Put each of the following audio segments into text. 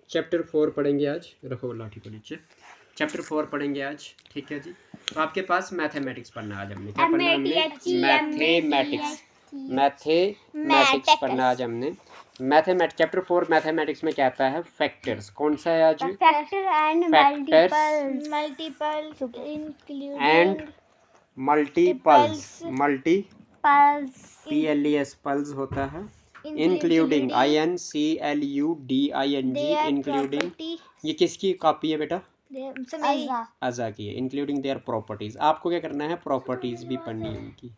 Chapter 4 पढ़ेंगे आज। रखो लाठी को नीचे। चैप्टर 4 पढ़ेंगे आज, ठीक है जी। तो आपके पास मैथमेटिक्स पढ़ना आज हमने, क्या पढ़ना हमने? मैथमेटिक्स पढ़ना आज हमने। मैथमेटिक्स चैप्टर 4 मैथमेटिक्स में क्या आता है? फैक्टर्स। कौन सा है आज? Factor and multiples PLES pulse होता है, इंक्लूडिंग INCLUDING इंक्लूडिंग। ये किसकी कॉपी है बेटा? अज़ा की है। Including their properties. आपको क्या करना है? प्रॉपर्टीज भी पढ़नी है उनकी,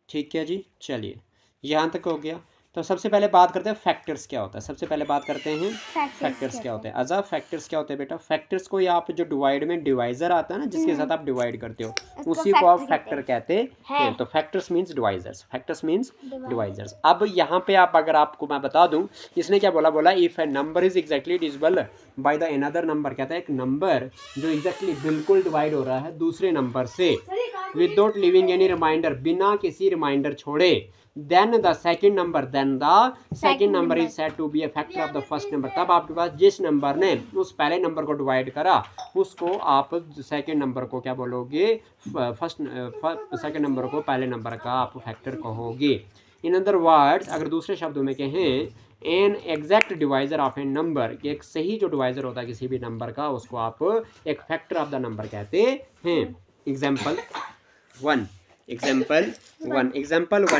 ठीक है जी। चलिए यहाँ तक हो गया। तो सबसे पहले बात करते हैं फैक्टर्स क्या होता है। सबसे पहले बात करते हैं फैक्टर्स क्या होते हैं। अज़ा फैक्टर्स क्या होते हैं बेटा? फैक्टर्स को आप जो डिवाइड में डिवाइजर आता है ना, जिसके साथ आप डिवाइड करते हो, उसी को आप फैक्टर कहते हैं। तो factors means divisors, factors means divisors. अब यहाँ पे आप अगर आपको मैं बता दूँ, इसने क्या बोला if A number is exactly divisible by the another number. कहता है एक नंबर जो एग्जैक्टली बिल्कुल डिवाइड हो रहा है दूसरे नंबर से विदाउट लिविंग एनी रिमाइंडर, बिना किसी रिमाइंडर छोड़े, then the second number is said to be a factor of the first number। तब आपके पास जिस नंबर ने उस पहले नंबर को डिवाइड करा, उसको आप सेकंड नंबर को क्या बोलोगे? सेकंड नंबर को पहले नंबर का आप फैक्टर कहोगे। इन अदर वर्ड्स, अगर दूसरे शब्दों में कहें, an exact divisor of a number, एक सही जो डिवाइजर होता है किसी भी नंबर का, उसको आप एक फैक्टर ऑफ द नंबर कहते हैं। एग्जाम्पल वन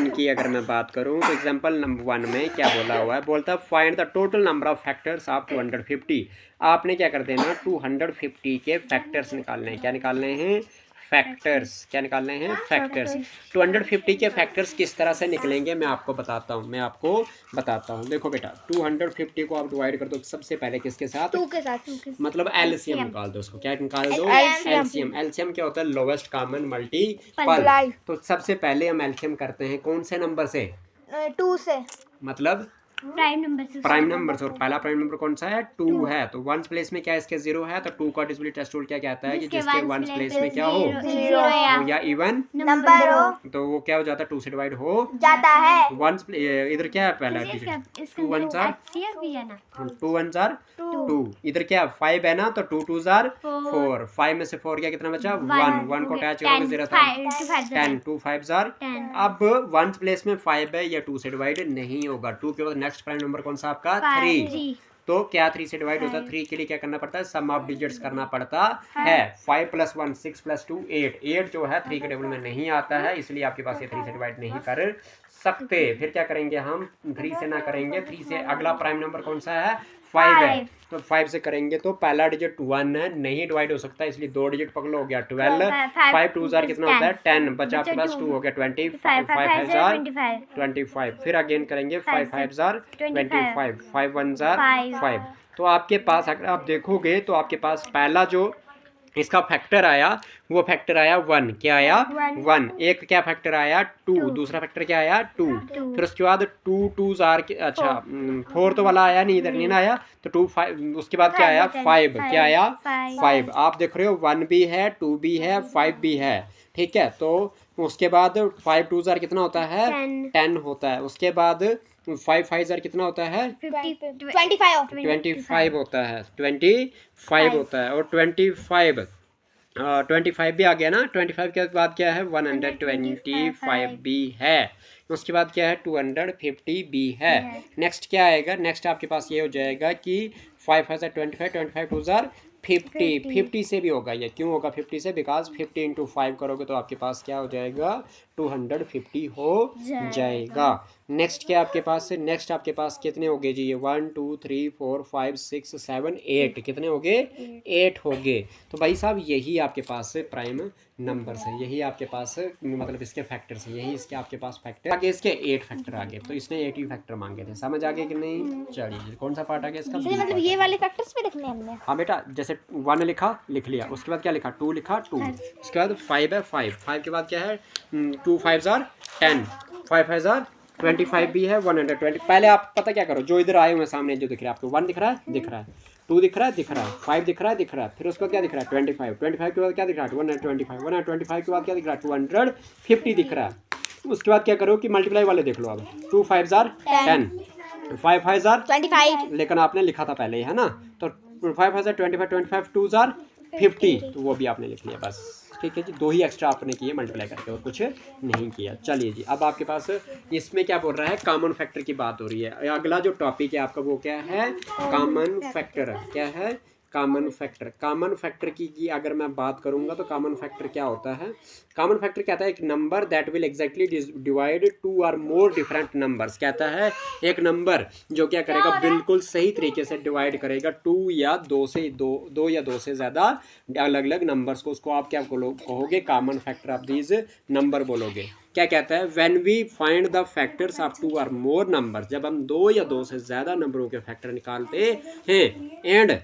की अगर मैं बात करूं, तो एग्जाम्पल नंबर 1 में क्या बोला हुआ है? बोलता है find the total number of factors of 250। आपने क्या कर देना? 250 के फैक्टर्स निकालने हैं। क्या निकालने हैं? फैक्टर्स। क्या निकालने हैं? फैक्टर्स। 250 के फैक्टर्स किस तरह से निकलेंगे मैं आपको बताता हूँ। देखो बेटा, 250 को आप डिवाइड कर दो सबसे पहले किसके साथ? 2 के साथ। मतलब एलसीएम निकाल दो उसको। क्या निकाल दो? एलसीएम क्या होता है? Lowest common multiple. तो सबसे पहले हम एलसीएम करते हैं कौन से नंबर से? 2 से। मतलब प्राइम नंबर से। और पहला प्राइम नंबर कौन सा है? 2 है। तो वंस प्लेस में क्या इसके 0 है, तो 2 का डिविजिबल टेस्ट रूल क्या कहता है कि जिसके वंस प्लेस में क्या हो, 0 या इवन नंबर हो, तो वो क्या हो जाता है? 2 से डिवाइड हो जाता है। वंस इधर क्या है? पहला डिजिट 2 1 जार 2। इधर क्या 5 है ना, तो 2 2 जार 4। 5 में से 4 क्या कितना बचा? 1 को अटैच करोगे 0 था 10। 2 5 जार। अब वंस प्लेस में 5 है, या 2 से डिवाइड नहीं होगा। 2 के बाद नेक्स्ट प्राइम नंबर कौन सा आपका? 3। तो क्या 3 से डिवाइड होता है? 3 के लिए क्या करना पड़ता है? सम ऑफ डिजिट्स करना पड़ता है। 5 + 1 6 + 2 8। 8 जो है 3 के टेबल में नहीं आता है, इसलिए आपके पास ये 3 से डिवाइड नहीं कर सकते। फिर क्या करेंगे हम? 3 से ना करेंगे। 3 से अगला प्राइम नंबर कौन सा है? 5 है। तो 5 से करेंगे तो पहला डिजिट 1 है, नहीं डिवाइड हो सकता, इसलिए 2 डिजिट पकड़ो, हो गया 12। 5 2 जार कितना होता है? 10। बचा आपके पास 2, हो गया 20। 5 5 जार 25। फिर अगेन करेंगे 5 5 जार 25। 5 1 जार 5। तो आपके पास अगर आप देखोगे तो आपके पास पहला जो इसका फैक्टर आया, वो फैक्टर आया 1। क्या आया? 1। एक क्या फैक्टर आया? 2। दूसरा फैक्टर क्या आया? 2। फिर उसके बाद 2 2 जार अच्छा 4 तो वाला आया नहीं, इधर नहीं ना आया, तो 2 5। उसके बाद क्या आया? 5। क्या आया? 5। आप देख रहे हो 1 भी है, 2 भी है, 5 भी है, ठीक है। तो उसके बाद 5 2 जार कितना होता है? 10 होता है। उसके बाद 5 5 जार कितना होता है? 25 होता है। 25 होता है। और 25 भी आ गया ना। 25 के बाद क्या है? 125 भी है। उसके बाद क्या है? 250 भी है। नेक्स्ट क्या आएगा? नेक्स्ट आपके पास ये हो जाएगा कि 5 5 25 25 2 जार 50। 50 से भी होगा ये। क्यों होगा 50 से? बिकॉज 50 × 5 करोगे तो आपके पास क्या हो जाएगा? 250 हो जाएगा। नेक्स्ट क्या आपके पास? नेक्स्ट आपके पास कितने हो गए जी? ये 1 2 3 4 5 6 7 8। कितने हो गए? 8 हो गए। तो भाई साहब यही आपके पास प्राइम नंबर्स है, यही आपके पास मतलब इसके फैक्टर्स है, यही इसके आपके पास फैक्टर आगे। इसके 8 फैक्टर आ गए, तो इसने 8 ही फैक्टर मांगे थे। समझ आ गए कि नहीं? चलिए कौन सा पार्ट आ गया इसका? मतलब ये वाले फैक्टर्स पे लिखने हमने। हाँ बेटा, जैसे 1 लिख लिया, उसके बाद क्या लिखा? 2 लिखा 2। उसके बाद 5 है 5 के बाद क्या है? 2 5 जार 10। 5 5 जार 25 भी है। 120। पहले आप पता क्या करो, जो इधर आए हुए सामने जो दिख रहा है आपको, 1 दिख रहा है, 2 दिख रहा है, 5 दिख रहा है, फिर उसके बाद क्या दिख रहा है? 25 के बाद क्या दिख रहा है? 125 के बाद क्या दिख रहा है? 250 दिख रहा है। उसके बाद क्या करो कि मल्टीप्लाई वाले देख लो। अब 2 5 जार 10, 5 5 जार 25 लेकिन आपने लिखा था पहले ही, है ना, तो 5 5 जार 25, 25 2 जार 50, तो वो भी आपने लिख लिया बस। ठीक है जी, 2 ही एक्स्ट्रा आपने किए मल्टीप्लाई करके और कुछ नहीं किया। चलिए जी, अब आपके पास इसमें क्या बोल रहा है, कॉमन फैक्टर की बात हो रही है। अगला जो टॉपिक है आपका वो क्या है, कॉमन फैक्टर। क्या है, कॉमन फैक्टर। कॉमन फैक्टर की अगर मैं बात करूंगा तो कॉमन फैक्टर क्या होता है, कॉमन फैक्टर कहता है एक number that will exactly divide 2 और मोर डिफरेंट नंबर्स। कहता है एक नंबर जो क्या करेगा, बिल्कुल सही तरीके से डिवाइड करेगा 2 या 2 से 2 या 2 से ज़्यादा अलग अलग नंबर्स को, उसको आप क्या कहोगे, common factor of these number बोलोगे। क्या कहता है, when we find the factors of 2 और मोर नंबर्स, जब हम 2 या 2 से ज़्यादा नंबरों के फैक्टर निकालते हैं, and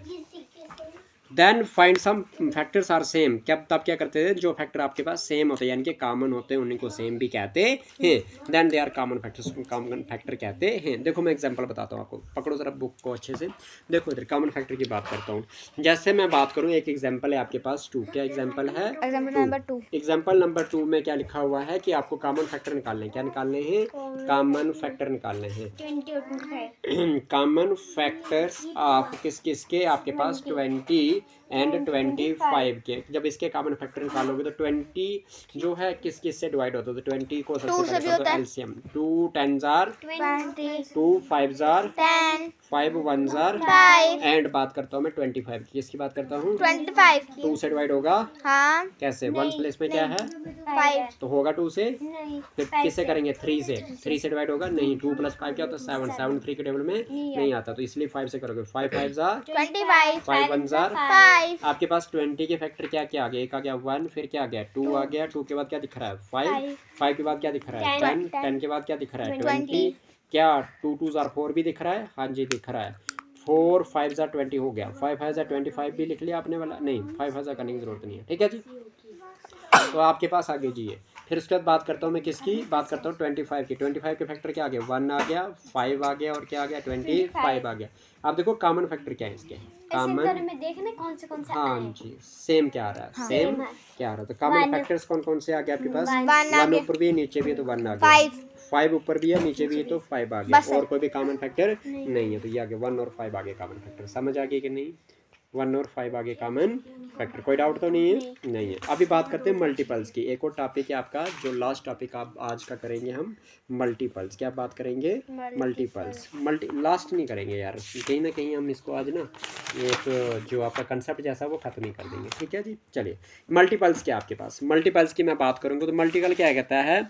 then find some factors are same, तब क्या करते हैं, जो फैक्टर आपके पास सेम होते हैं यानी कि कॉमन होते हैं उन्हीं को सेम भी कहते हैं, then they are common factors, common factor कहते हैं। देखो मैं एग्जांपल बताता हूँ आपको, पकड़ो जरा बुक को अच्छे से, देखो इधर कॉमन फैक्टर की बात करता हूँ। जैसे मैं बात करूँ, एक एग्जाम्पल है आपके पास 2, क्या एग्जाम्पल है, एग्जांपल नंबर 2। एग्जाम्पल नंबर 2 में क्या लिखा हुआ है कि आपको कॉमन फैक्टर निकालने हैं, क्या निकालने हैं, कॉमन फैक्टर निकालने हैं। कॉमन फैक्टर्स आप किस किस के, आपके पास 20 एंड 25 के। जब इसके कॉमन फैक्टर निकालोगे तो 20 जो है किस किस से डिवाइड होता है, तो 20 को सबसे पहले कर दो LCM, 2 10 jar 20 2 5 jar 10 5 1 jar 5 and बात करता हूँ मैं 25 की, किसकी बात करता हूँ, 25 की। 2 से डिवाइड होगा, हाँ कैसे, 1 प्लेस में क्या है 5 तो होगा 2 से, फिर किससे करेंगे, 3 से, 3 से डिवाइड होगा नहीं, 2 + 5 क्या होता है 7, 7 3 के टेबल में नहीं आता, तो इसलिए 5 से करोगे, 5 5 जार 25 5 1 जार 5 आपके पास 20 के फैक्टर क्या क्या आ गया, एक आ गया 1, फिर क्या आ गया 2 आ गया, 2 के बाद क्या दिख रहा है 5, 5 के बाद क्या दिख रहा है 10, 10 के बाद क्या दिख रहा है 20, क्या 2 2 जार 4 भी दिख रहा है, हाँ जी दिख रहा है, 4 5 जार 20 हो गया, 5 5 जार 25 भी लिख लिया आपने वाला, नहीं 5 5 जार करने की जरूरत नहीं है, ठीक है जी। तो आपके पास आगे जी है, फिर उसके बाद बात करता हूँ मैं किसकी, बात करता हूँ 25 की। 25 के फैक्टर क्या आ गया, 1 आ गया, 5 आ गया और क्या आ गया 25 आ गया। आप देखो कॉमन फैक्टर क्या है इसके, कॉमन में देखना कौन से हाँ जी, सेम क्या आ रहा है, सेम क्या आ रहा है, तो कॉमन फैक्टर्स कौन कौन से आ गए आपके पास, 1 ऊपर भी है नीचे भी है तो 1 आ गया, 5 ऊपर भी है नीचे भी है तो 5 आ गया, और कोई भी कॉमन फैक्टर नहीं है, तो ये आ गया 1 और 5 आ गए कॉमन फैक्टर। समझ आ गई कि नहीं, 1 और 5 आगे कॉमन फैक्टर, कोई डाउट तो नहीं है, नहीं है। अभी बात करते हैं मल्टीपल्स की, एक और टॉपिक है आपका जो लास्ट टॉपिक आप आज का करेंगे हम, मल्टीपल्स। क्या बात करेंगे, मल्टीपल्स, लास्ट नहीं करेंगे यार, कहीं ना कहीं हम इसको आज ना एक जो आपका कंसेप्ट जैसा वो खत्म ही कर देंगे, ठीक है जी। चलिए मल्टीपल्स क्या आपके पास, मल्टीपल्स की मैं बात करूँगा तो मल्टीपल क्या कहता है,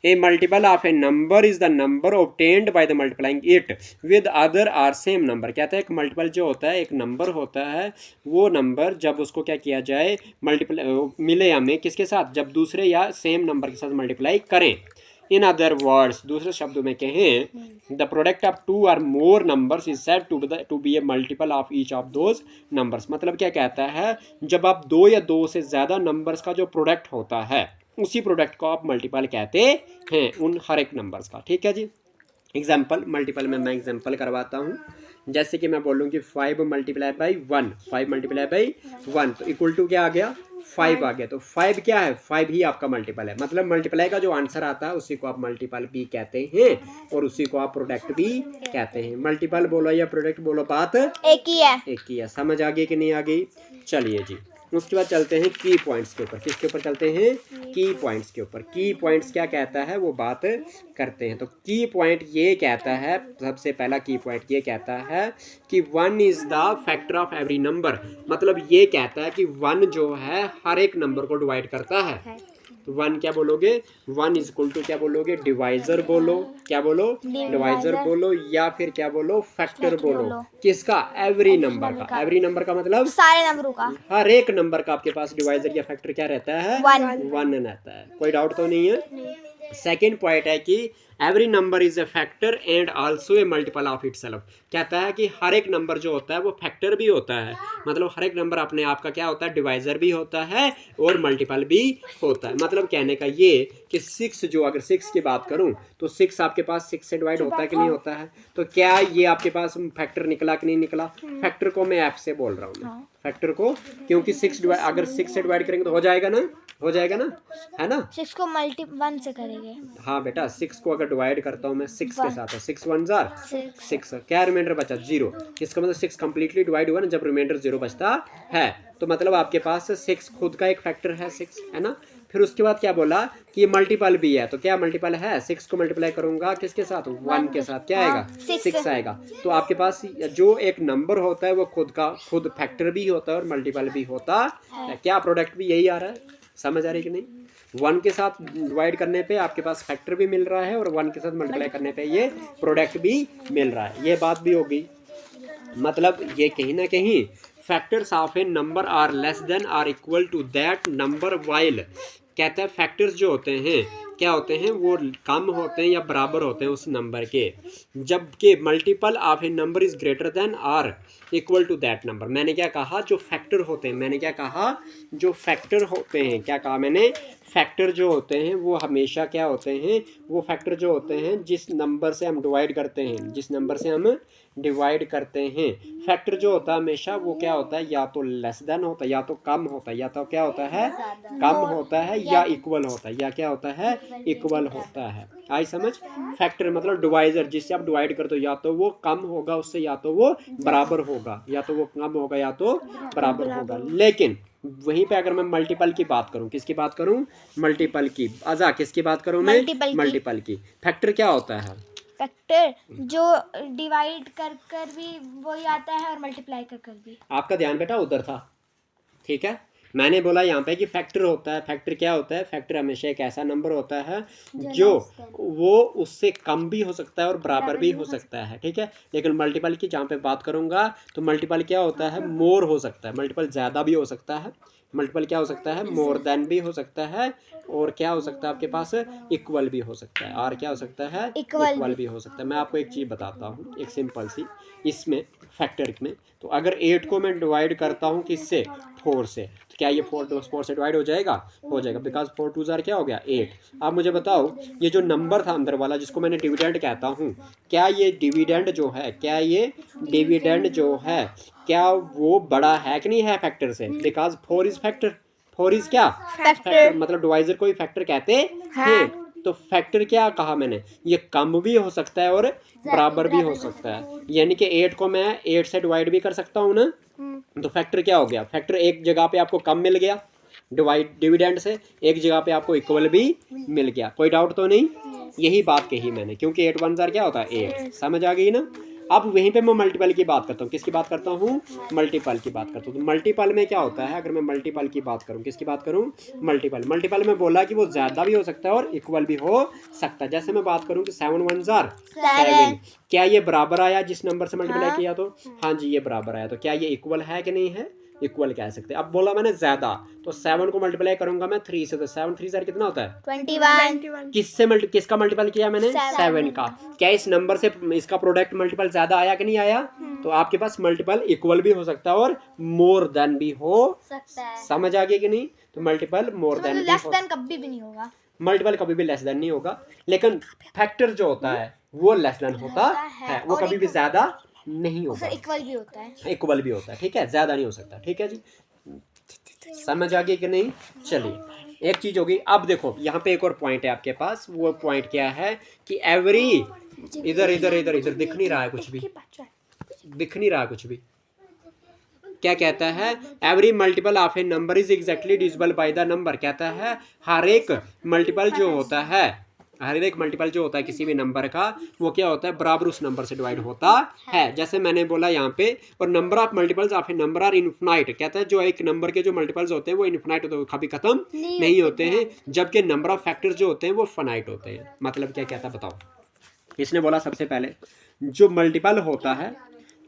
a multiple of a number is the number obtained by the multiplying it with other or same number. कहता है एक मल्टीपल जो होता है, एक नंबर होता है, वो नंबर जब उसको क्या किया जाए, मल्टीप्लाई मिले हमें किसके साथ, जब दूसरे या सेम नंबर के साथ मल्टीप्लाई करें। इन अदर वर्ड्स, दूसरे शब्दों में कहें, द प्रोडक्ट ऑफ 2 और more numbers is said to be a multiple of each of those numbers. मतलब क्या कहता है, जब आप 2 या 2 से ज़्यादा नंबर्स का जो प्रोडक्ट होता है उसी प्रोडक्ट को आप मल्टीपल कहते हैं उन हर एक नंबर्स का, ठीक है जी। एग्जाम्पल, मल्टीपल में मैं एग्जाम्पल करवाता हूँ, जैसे कि मैं बोलूँ कि 5 मल्टीप्लाई बाई 1, 5 मल्टीप्लाई बाई 1 तो इक्वल टू क्या आ गया 5 आ गया। तो 5 क्या है, 5 ही आपका मल्टीपल है, मतलब मल्टीप्लाई का जो आंसर आता है उसी को आप मल्टीपल भी कहते हैं और उसी को आप प्रोडक्ट भी कहते हैं। मल्टीपल बोलो या प्रोडक्ट बोलो, बात एक ही है, एक ही है। समझ आ गई कि नहीं आ गई। चलिए जी, उसके बाद चलते हैं की पॉइंट्स के ऊपर। किसके ऊपर चलते हैं, की पॉइंट्स के ऊपर। की पॉइंट्स क्या कहता है वो बात करते हैं। तो की पॉइंट ये कहता है, सबसे पहला की पॉइंट ये कहता है कि 1 is the factor of every number. मतलब ये कहता है कि 1 जो है हर एक नंबर को डिवाइड करता है। तो 1 क्या बोलोगे, 1 इज इक्वल टू क्या बोलोगे, डिवाइजर बोलो, क्या बोलो डिवाइजर बोलो, या फिर क्या बोलो फैक्टर बोलो। किसका, एवरी नंबर का। एवरी नंबर का मतलब सारे नंबरों का, हर एक नंबर का आपके पास डिवाइजर या फैक्टर क्या रहता है, 1 रहता है। कोई डाउट तो नहीं है। सेकेंड पॉइंट है कि every number is a factor and also a multiple of itself. कहता है कि हर एक नंबर जो होता है वो फैक्टर भी होता है, मतलब हर एक नंबर अपने आप का क्या होता है, डिवाइजर भी होता है और मल्टीपल भी होता है। मतलब कहने का ये कि 6 जो, अगर 6 की बात करूं तो 6 आपके पास 6 से डिवाइड होता है कि नहीं होता है। तो क्या ये आपके पास फैक्टर निकला कि नहीं निकला। फैक्टर को मैं एफ से बोल रहा हूँ, फैक्टर को, क्योंकि 6 अगर 6 से डिवाइड करेंगे तो हो जाएगा ना, हो जाएगा ना, है ना। 6 को मल्टी 1 से करेंगे। हाँ बेटा 6 को अगर डिवाइड करता हूँ मैं 6 के साथ, 6 1 जार 6 6, क्या रिमाइंडर बचा 0। इसका मतलब 6 कंप्लीटली डिवाइड हुआ ना जब रिमाइंडर 0 बचता है, तो मतलब आपके पास 6 खुद का एक फैक्टर है 6, है ना। फिर उसके बाद क्या बोला कि ये मल्टीपल भी है, तो क्या मल्टीपल है, 6 को मल्टीप्लाई करूंगा किसके साथ, 1 के साथ, क्या आएगा 6 आएगा। तो आपके पास जो एक नंबर होता है वो खुद फैक्टर भी होता है और मल्टीपल भी होता है। क्या प्रोडक्ट भी यही आ रहा है, समझ आ रही है कि नहीं। 1 के साथ डिवाइड करने पे आपके पास फैक्टर भी मिल रहा है और 1 के साथ मल्टीप्लाई करने पे ये प्रोडक्ट भी मिल रहा है। ये बात भी होगी, मतलब ये कहीं ना कहीं factors of a number are less than or equal to that number while, कहता है फैक्टर्स जो होते हैं क्या होते हैं, वो कम होते हैं या बराबर होते हैं उस नंबर के, जबकि multiple of a number is greater than or equal to that number. मैंने क्या कहा, जो फैक्टर होते हैं, मैंने क्या कहा, जो फैक्टर होते हैं, क्या कहा मैंने, फैक्टर जो होते हैं वो हमेशा क्या होते हैं, वो फैक्टर जो होते हैं जिस नंबर से हम डिवाइड करते हैं, जिस नंबर से हम डिवाइड करते हैं, फैक्टर जो होता है हमेशा वो क्या होता है, या तो लेस देन होता है, या तो कम होता है, या तो क्या होता है, कम होता है, या इक्वल होता है, या क्या होता है, इक्वल होता है। आई समझ। फैक्टर मतलब डिवाइजर, जिससे आप डिवाइड करते हो, या तो वो कम होगा उससे, या तो वो बराबर होगा, या तो वो कम होगा या तो बराबर होगा। लेकिन वहीं पे अगर मैं मल्टीपल की बात करूं, किसकी बात करूं, मल्टीपल की, आजा किसकी बात करूं मैं, मल्टीपल की। फैक्टर क्या होता है, फैक्टर जो डिवाइड कर कर भी वही आता है और मल्टीप्लाई कर कर भी। आपका ध्यान बेटा उधर था, ठीक है। मैंने बोला यहाँ पे कि फैक्टर होता है, फैक्टर क्या होता है, फैक्टर हमेशा एक ऐसा नंबर होता है जो वो उससे कम भी हो सकता है और बराबर भी हो सकता है, ठीक है। लेकिन मल्टीपल की जहाँ पे बात करूँगा तो मल्टीपल क्या होता है, मोर हो सकता है, मल्टीपल ज़्यादा भी हो सकता है, मल्टीपल क्या हो सकता है, मोर देन भी हो सकता है, और क्या हो सकता है आपके पास, इक्वल भी हो सकता है, और क्या हो सकता है, इक्वल भी हो सकता है। मैं आपको एक चीज़ बताता हूँ, एक सिंपल सी, इसमें फैक्टर में, तो अगर 8 को मैं डिवाइड करता हूँ किससे, 4 से, तो क्या ये 4 से डिवाइड हो जाएगा, हो जाएगा, बिकॉज 4 2 जार क्या हो गया 8। अब मुझे बताओ ये जो नंबर था अंदर वाला जिसको मैंने डिविडेंड कहता हूँ, क्या ये डिविडेंड जो है, क्या ये डिविडेंड जो है, क्या वो बड़ा है कि नहीं है फैक्टर से, बिकॉज 4 इज फैक्टर, 4 इज क्या फैक्टर, मतलब डिवाइजर को ही फैक्टर कहते हैं। तो फैक्टर क्या कहा मैंने, ये कम भी हो सकता है और बराबर भी हो सकता है, यानी कि 8 को मैं 8 से डिवाइड भी कर सकता हूँ ना, तो फैक्टर क्या हो गया, फैक्टर एक जगह पे आपको कम मिल गया डिविडेंड से, एक जगह पे आपको इक्वल भी मिल गया। कोई डाउट तो नहीं, यही बात कही मैंने, क्योंकि 8 1 जार क्या होता है 8, समझ आ गई ना। अब वहीं पे मैं मल्टीपल की बात करता हूँ, किसकी बात करता हूँ, मल्टीपल की बात करता हूँ। तो मल्टीपल में क्या होता है, अगर मैं मल्टीपल की बात करूँ, किसकी बात करूँ, मल्टीपल में बोला कि वो ज़्यादा भी हो सकता है और इक्वल भी हो सकता है। जैसे मैं बात करूँ कि 7 1 जार 7, क्या ये बराबर आया जिस नंबर से मल्टीप्लाई किया, तो हाँ जी ये बराबर आया, तो क्या ये इक्वल है कि नहीं है, इक्वल कह सकते हैं। अब बोला मैंने ज्यादा, तो 7 को मल्टीप्लाई करूंगा मैं 3 से, तो 7 3 जार कितना होता है 21। किसका मल्टीपल किया मैंने, 7 का। क्या इस नंबर से इसका प्रोडक्ट मल्टीपल ज्यादा आया कि नहीं आया, तो आपके पास मल्टीपल इक्वल भी हो सकता है और मोर देन भी हो सकता है, समझ आ गई कि नहीं। तो multiple more than less than कभी भी नहीं होगा, मल्टीपल कभी भी लेस देन नहीं होगा, लेकिन फैक्टर जो होता है वो लेस देन होता है, वो कभी भी ज्यादा नहीं होगा, इक्वल भी होता है, इक्वल भी होता है, ठीक है, ज्यादा नहीं हो सकता, ठीक है जी, समझ आ गई कि नहीं। चलिए एक चीज होगी। अब देखो यहाँ पे एक और पॉइंट है आपके पास, वो पॉइंट क्या है कि एवरी, इधर इधर इधर इधर दिख नहीं रहा है कुछ भी, दिख नहीं रहा कुछ भी, क्या कहता है, every multiple of a number is exactly divisible by the number, कहता है हर एक मल्टीपल जो होता है, हर एक मल्टीपल जो होता है किसी भी नंबर का, वो क्या होता है, बराबर उस नंबर से डिवाइड होता है। जैसे मैंने बोला यहाँ पे, और number of multiples of a number are infinite, कहता है जो एक नंबर के जो मल्टीपल्स होते हैं वो इनफिनाइट होते हैं, कभी खत्म नहीं होते हैं, जबकि नंबर ऑफ फैक्टर्स जो होते हैं वो फाइनाइट होते हैं। मतलब क्या कहता है बताओ, इसने बोला सबसे पहले जो मल्टीपल होता है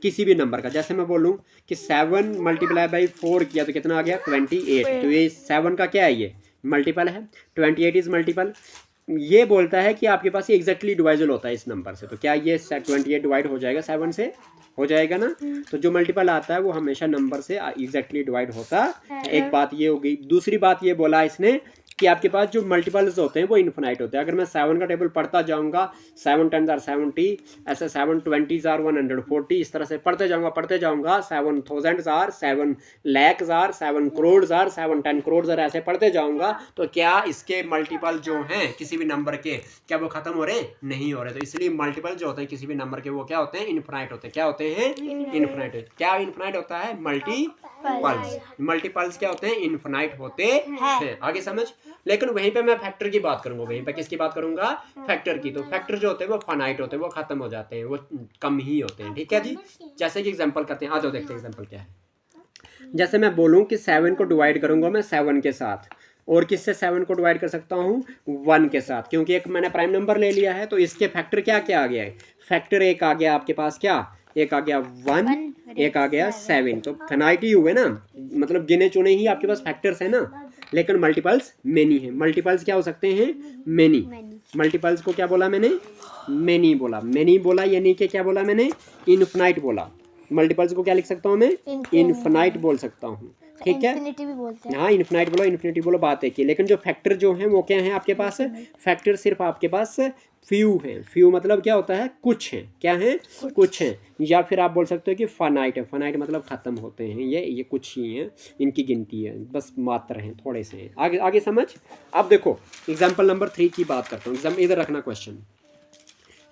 किसी भी नंबर का, जैसे मैं बोलूँ कि 7 मल्टीप्लाई बाई 4 किया तो कितना आ गया 28, तो ये 7 का क्या है, ये मल्टीपल है, 28 इज मल्टीपल। ये बोलता है कि आपके पास ये एग्जैक्टली डिवाइजल होता है इस नंबर से, तो क्या ये 28 डिवाइड हो जाएगा 7 से, हो जाएगा ना। तो जो मल्टीपल आता है वो हमेशा नंबर से एग्जैक्टली डिवाइड होता है, एक बात ये हो गई। दूसरी बात ये बोला इसने कि आपके पास जो मल्टीपल्स होते हैं वो इन्फिनाइट होते हैं। अगर मैं 7 का टेबल पढ़ता जाऊंगा, 7 10s are 70, ऐसे 7 20s are 140, इस तरह से पढ़ते जाऊंगा 7 thousands are 7 lakhs are 7 crores are 7 10 crores are, ऐसे पढ़ते जाऊंगा तो क्या इसके मल्टीपल जो हैं किसी भी नंबर के, क्या वो खत्म हो रहे हैं? नहीं हो रहे। तो इसलिए मल्टीपल जो होते हैं किसी भी नंबर के वो क्या होते हैं? इन्फिनाइट होते हैं। क्या होते हैं? इन्फिनाइट। क्या इन्फिनाइट होता है? मल्टीपल्स। मल्टीपल्स क्या होते हैं? इन्फिनाइट होते हैं। आगे समझ। लेकिन वहीं पे मैं फैक्टर की बात करूंगा, वहीं पे किसकी बात करूंगा? फैक्टर की। तो फैक्टर जो होते हैं वो फाइनाइट होते हैं, वो खत्म हो जाते हैं, वो कम ही होते हैं। ठीक है जी। जैसे कि एग्जांपल करते हैं, आ जाओ देखते हैं एग्जांपल क्या है। जैसे मैं बोलूं कि 7 को डिवाइड करूंगा मैं 7 के साथ, और किससे 7 को डिवाइड कर सकता हूँ? 1 के साथ, क्योंकि एक मैंने प्राइम नंबर ले लिया है। तो इसके फैक्टर क्या क्या आ गया है? फैक्टर एक आ गया आपके पास, क्या? एक आ गया 1, एक आ गया 7। तो फाइनाइट ही हुए ना, मतलब गिने चुने ही आपके पास फैक्टर्स है ना, लेकिन मल्टीपल्स मेनी है। मल्टीपल्स क्या हो सकते हैं? मेनी। मल्टीपल्स को क्या बोला मैंने? मेनी बोला। मेनी बोला यानी कि क्या बोला मैंने? इनफिनाइट बोला। मल्टीपल्स को क्या लिख सकता हूँ मैं? इनफिनाइट बोल सकता हूँ। ठीक है, इन्फिनिटी भी बोलते हैं। हाँ इन्फिनाइट बोलो, इन्फिनिटी बोलो, बात है कि। लेकिन जो फैक्टर जो है वो क्या है आपके पास? फैक्टर सिर्फ आपके पास फ्यू है। फ्यू मतलब क्या होता है? कुछ है। क्या है? कुछ है। या फिर आप बोल सकते हो कि फाइनाइट है। फाइनाइट मतलब खत्म होते हैं, ये कुछ ही हैं, इनकी गिनती है, बस मात्र हैं, थोड़े से हैं। आगे आगे समझ। अब देखो एग्जाम्पल नंबर 3 की बात करता हूँ। इधर रखना क्वेश्चन।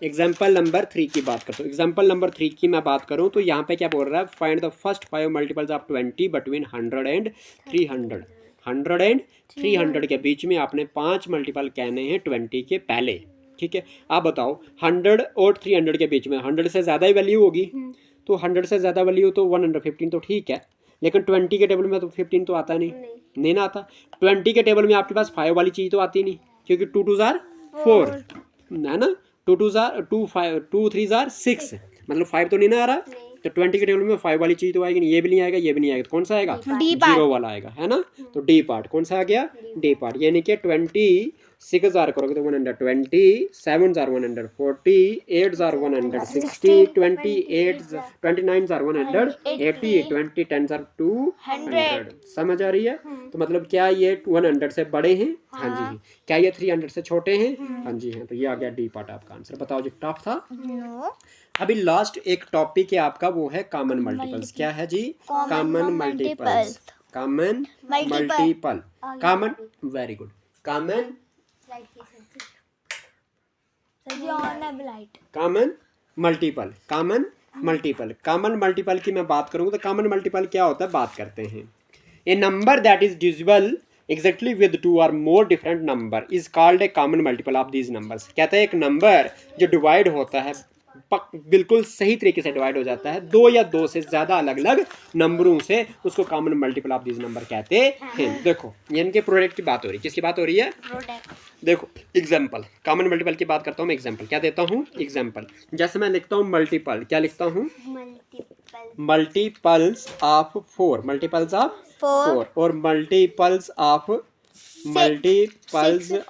एग्जाम्पल नंबर 3 की बात करता हूँ। एग्जाम्पल नंबर 3 की मैं बात करूँ तो यहाँ पे क्या बोल रहा है? Find the first 5 multiples of 20 between 100 and 300। 100 and 300 के बीच में आपने 5 मल्टीपल कहने हैं 20 के पहले। ठीक है, आप बताओ 100 और 300 के बीच में 100 से ज़्यादा ही वैल्यू होगी, तो 100 से ज़्यादा वैल्यू तो 115 तो ठीक है, लेकिन 20 के टेबल में तो 15 तो आता नहीं ना आता। 20 के टेबल में आपके पास 5 वाली चीज़ तो आती नहीं, क्योंकि 2 2s are 4 है ना, 2 2s are 2 5 2 3s are 6, मतलब 5 तो नहीं ना आ रहा। तो 20 के टेबल में 5 वाली चीज़ तो आएगी नहीं, ये भी नहीं आएगा, ये भी नहीं आएगा, तो कौन सा आएगा? जीरो वाला आएगा, है ना। तो डी पार्ट कौन सा आ गया? D part. यानी कि 26 जार करोगे तो 120, 7 जार 140, 8 जार 160, 29 जार 180, 20 10 जार 200। समझ आ रही है? तो मतलब क्या ये 100 से बड़े हैं? हाँ जी। क्या ये 300 से छोटे हैं? हाँ जी हैं। तो ये आ गया डी पार्ट आपका आंसर। बताओ जी, टफ था? अभी लास्ट एक टॉपिक है आपका, वो है कॉमन मल्टीपल्स। क्या है जी? Common multiples. Common multiple. Common, very good. Common common multiple. Common multiple. Common multiple की मैं बात करूँ तो कॉमन मल्टीपल क्या होता है, बात करते हैं। A number that is divisible exactly with 2 or more different number is called a common multiple of these numbers। कहते हैं एक नंबर जो डिवाइड होता है, बिल्कुल सही तरीके से डिवाइड हो जाता है 2 या 2 से ज़्यादा अलग अलग नंबरों से, उसको common multiple of this number कहते हैं। देखो यानी कि प्रोडक्ट की बात हो रही है। किसकी बात हो रही है? प्रोडक्ट। देखो एग्जाम्पल, कॉमन मल्टीपल की बात करता हूँ मैं। एग्जाम्पल क्या देता हूँ? एग्जाम्पल जैसे मैं लिखता हूँ मल्टीपल, क्या लिखता हूँ? मल्टीपल्स ऑफ 4, मल्टीपल्स ऑफ 4, और मल्टीपल्स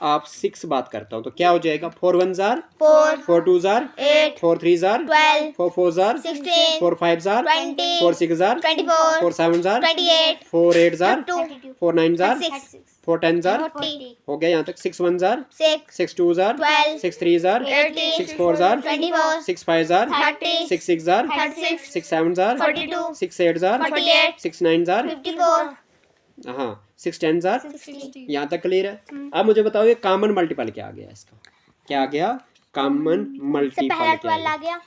ऑफ 6 बात करता हूँ तो क्या हो जाएगा? 4 1s are 4, 4 2s are 8, 4 3s are 12, 4 4s are 16, 4 5s are 20, 4 6s are 24, 4 7s are 28, 4 8s are 32, 4 9s are 6, 4 10s are 40। हो गया यहाँ तक। 6 1s are 6, 6 2s are 12, 6 3s are 18, 6 4s are 24, 6 5s are 30, 6 6s are 36, 6 7s are 42, 6 8s are 48, 6 9s are 54, हाँ 6 10s are 60। यहाँ तक clear है? अब मुझे बताओ ये कॉमन मल्टीपल क्या आ गया? इसका क्या आ गया? कॉमन मल्टीपल क्या आ गया?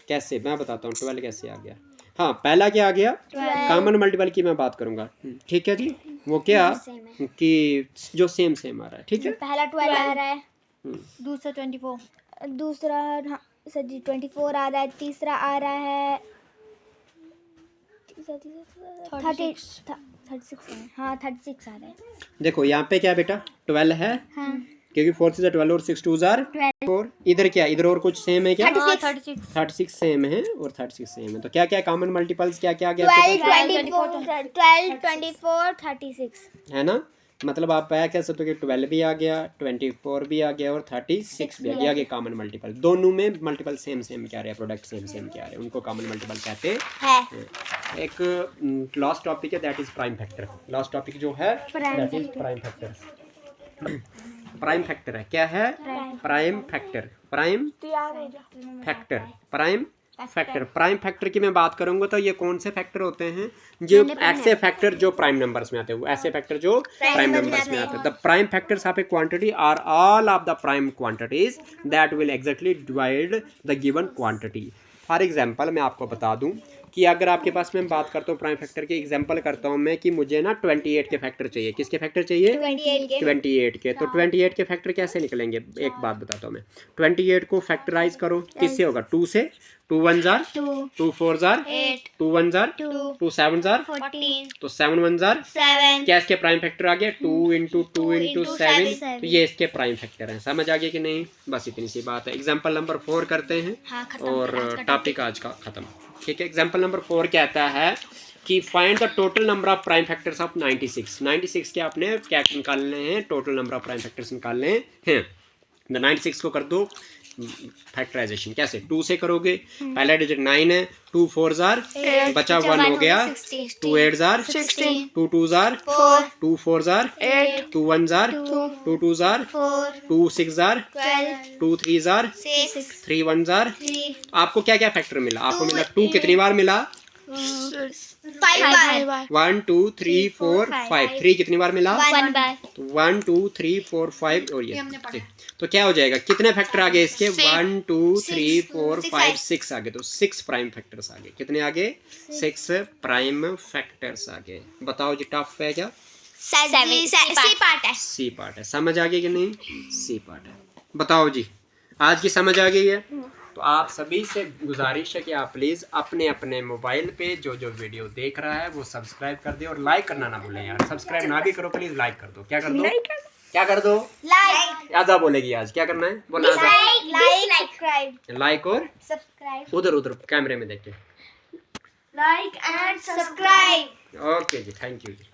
कैसे? मैं बताता हूँ 12 कैसे आ गया। हाँ पहला क्या आ गया? कॉमन मल्टीपल की मैं बात करूंगा। ठीक है जी। वो क्या कि जो सेम आ रहा है। ठीक है, पहला 12 आ रहा है, दूसरा 24, दूसरा सर जी 24 आ रहा है, तीसरा आ रहा है 36 है। हाँ 36 आ रहा है। देखो यहाँ पे क्या बेटा 12 है, हाँ। क्योंकि 4 से 12 और 6 2s are 4। इधर क्या, इधर और कुछ सेम है क्या? 36 सेम है और 36 सेम है। तो क्या क्या कॉमन मल्टीपल्स क्या क्या आ गया? 12 24 36 है ना। मतलब आप कह सकते हो कि 12 भी आ गया, 24 भी आ गया और 36 भी आ गया। आगे कॉमन मल्टीपल, दोनों में मल्टीपल सेम क्या रहे हैं, प्रोडक्ट सेम क्या रहे हैं, उनको कॉमन मल्टीपल कहते हैं। एक लास्ट टॉपिक है that is prime factor. Last topic जो है that is prime factor. Prime factor है, क्या है? Prime factor, prime factor, prime factor. Prime factor की मैं बात करूंगा तो ये कौन से फैक्टर होते हैं? जो ऐसे फैक्टर जो प्राइम नंबर्स में आते हैं, वो ऐसे फैक्टर जो प्राइम नंबर्स में आते हैं। The prime factors of a quantity are all of the prime quantities that will exactly divide the given quantity. For example मैं आपको बता दूं कि अगर आपके पास मैं बात करता हूँ प्राइम फैक्टर की, एग्जांपल करता हूँ मैं कि मुझे ना 28 के फैक्टर चाहिए। किसके फैक्टर चाहिए? 28 के। तो 28 के फैक्टर कैसे निकलेंगे? एक बात बताता हूँ मैं। 28 को फैक्टराइज करो, किससे होगा? 2 से। 2 1 जार 2 4 जार 2 1 जार 2 7 जार 14, तो 7 1 जार 7, क्या इसके प्राइम फैक्टर आ गए? 2 इंटू 2 इंटू 7। तो ये इसके प्राइम फैक्टर हैं। समझ आ गया कि नहीं? बस इतनी सी बात है। एग्जाम्पल नंबर 4 करते हैं और टॉपिक आज का खत्म। ठीक है, एग्जाम्पल नंबर 4 कहता है कि find the total number of prime factors of 96। 96 के आपने क्या निकालने हैं? Total number of prime factors निकालने हैं। द 96 को कर दो फैक्टराइजेशन। कैसे? 2 से करोगे, पहला डिजिट 9 है, 2 4 जार बचा 1 हो गया, 2 8 jar 2 2 jar 2 4 jar 2 1 jar 2 2 jar 2 6 jar 2 3 jar 3 1 jar. आपको क्या क्या फैक्टर मिला? आपको मिला 2 कितनी बार मिला? 1 2 3 4 5। 3 कितनी बार मिला? 1 2 3 4 5। और ये तो क्या हो जाएगा? कितने फैक्टर आ गए इसके? 1 2 3 4 5 6 आ गए। तो 6 प्राइम फैक्टर्स आ गए। कितने आ गए? 6 प्राइम फैक्टर्स आ गए। बताओ जी, टफ है क्या? सी पार्ट है। समझ आ गई कि नहीं? सी पार्ट है। बताओ जी, आज की समझ आ गई है? तो आप सभी से गुजारिश है कि आप प्लीज़ अपने अपने मोबाइल पे जो जो वीडियो देख रहा है वो सब्सक्राइब कर दे और लाइक करना ना भूलें यार। सब्सक्राइब ना भी करो, प्लीज़ लाइक कर दो। क्या कर दो? क्या कर दो? लाइक। आजा बोलेगी आज, क्या करना है? बोला लाइक और सब्सक्राइब। उधर उधर कैमरे में देख के लाइक एंड सब्सक्राइब। ओके जी, थैंक यू जी।